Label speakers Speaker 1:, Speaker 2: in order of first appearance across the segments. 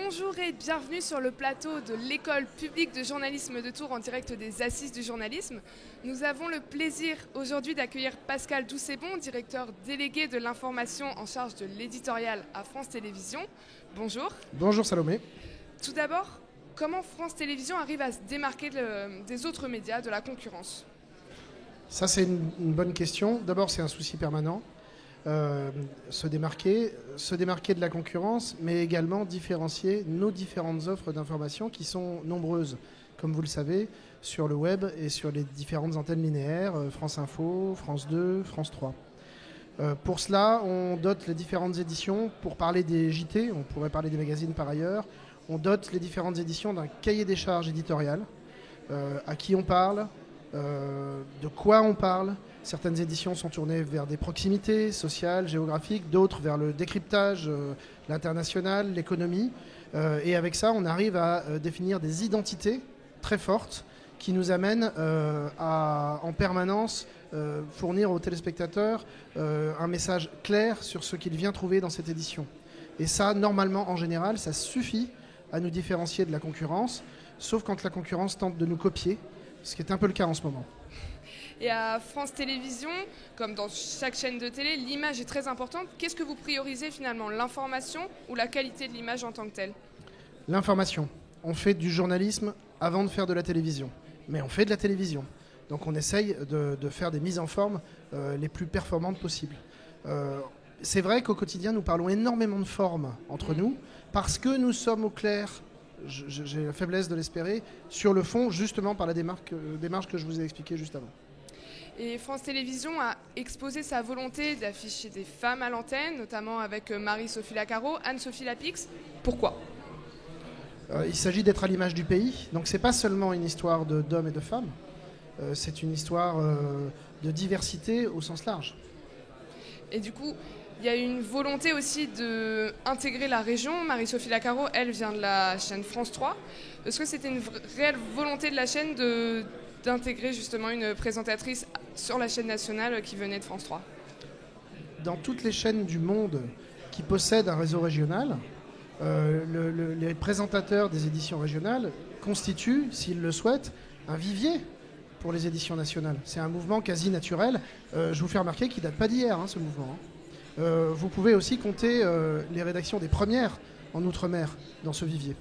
Speaker 1: Bonjour et bienvenue sur le plateau de l'École publique de journalisme de Tours en direct des Assises du journalisme. Nous avons le plaisir aujourd'hui d'accueillir Pascal Doucet-Bon, directeur délégué de l'information en charge de l'éditorial à France Télévisions. Bonjour.
Speaker 2: Bonjour Salomé.
Speaker 1: Tout d'abord, comment France Télévisions arrive à se démarquer des autres médias, de la concurrence ?
Speaker 2: Ça c'est une bonne question. D'abord c'est un souci permanent. Se démarquer de la concurrence, mais également différencier nos différentes offres d'information qui sont nombreuses, comme vous le savez, sur le web et sur les différentes antennes linéaires, France Info, France 2, France 3. Pour cela, on dote les différentes éditions, pour parler des JT, on pourrait parler des magazines par ailleurs, on dote les différentes éditions d'un cahier des charges éditorial, à qui on parle, de quoi on parle. Certaines éditions sont tournées vers des proximités sociales, géographiques, d'autres vers le décryptage, l'international, l'économie. Et avec ça, on arrive à définir des identités très fortes qui nous amènent à, en permanence, fournir aux téléspectateurs un message clair sur ce qu'il vient trouver dans cette édition. Et ça, normalement, en général, ça suffit à nous différencier de la concurrence, sauf quand la concurrence tente de nous copier, ce qui est un peu le cas en ce moment.
Speaker 1: Et à France Télévisions, comme dans chaque chaîne de télé, l'image est très importante. Qu'est-ce que vous priorisez finalement, l'information ou la qualité de l'image en tant que telle ?
Speaker 2: L'information. On fait du journalisme avant de faire de la télévision. Mais on fait de la télévision. Donc on essaye de faire des mises en forme les plus performantes possibles. C'est vrai qu'au quotidien, nous parlons énormément de forme entre nous, parce que nous sommes au clair, j'ai la faiblesse de l'espérer, sur le fond, justement par la démarche que je vous ai expliquée juste avant.
Speaker 1: Et France Télévisions a exposé sa volonté d'afficher des femmes à l'antenne, notamment avec Marie-Sophie Lacaro, Anne-Sophie Lapix. Pourquoi ?
Speaker 2: Il s'agit d'être à l'image du pays. Donc c'est pas seulement une histoire d'hommes et de femmes, c'est une histoire de diversité au sens large.
Speaker 1: Et du coup, il y a une volonté aussi d'intégrer la région. Marie-Sophie Lacaro, elle vient de la chaîne France 3. Est-ce que c'était une réelle volonté de la chaîne d'intégrer justement une présentatrice sur la chaîne nationale qui venait de France 3 ?
Speaker 2: Dans toutes les chaînes du monde qui possèdent un réseau régional, les présentateurs des éditions régionales constituent, s'ils le souhaitent, un vivier pour les éditions nationales. C'est un mouvement quasi naturel. Je vous fais remarquer qu'il ne date pas d'hier, ce mouvement. Vous pouvez aussi compter les rédactions des premières en Outre-mer dans ce vivier.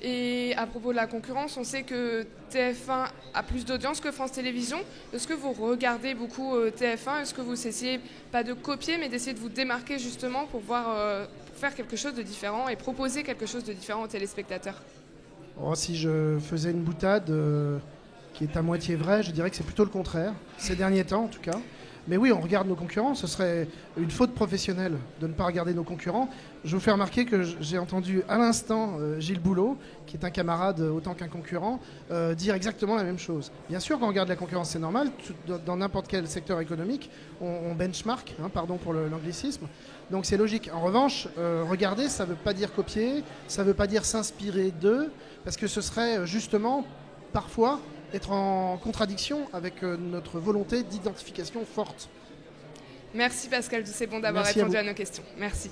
Speaker 1: Et à propos de la concurrence, on sait que TF1 a plus d'audience que France Télévisions. Est-ce que vous regardez beaucoup TF1 ? Est-ce que vous essayez pas de copier, mais d'essayer de vous démarquer justement pour faire quelque chose de différent et proposer quelque chose de différent aux téléspectateurs ?
Speaker 2: Si je faisais une boutade qui est à moitié vraie, je dirais que c'est plutôt le contraire, ces derniers temps en tout cas. Mais oui, on regarde nos concurrents, ce serait une faute professionnelle de ne pas regarder nos concurrents. Je vous fais remarquer que j'ai entendu à l'instant Gilles Boulot, qui est un camarade autant qu'un concurrent, dire exactement la même chose. Bien sûr, quand on regarde la concurrence, c'est normal, dans n'importe quel secteur économique, on benchmark, pardon pour l'anglicisme, donc c'est logique. En revanche, regarder, ça ne veut pas dire copier, ça ne veut pas dire s'inspirer d'eux, parce que ce serait justement, parfois, être en contradiction avec notre volonté d'identification forte.
Speaker 1: Merci Pascal Doucet-Bon d'avoir répondu à nos questions. Merci.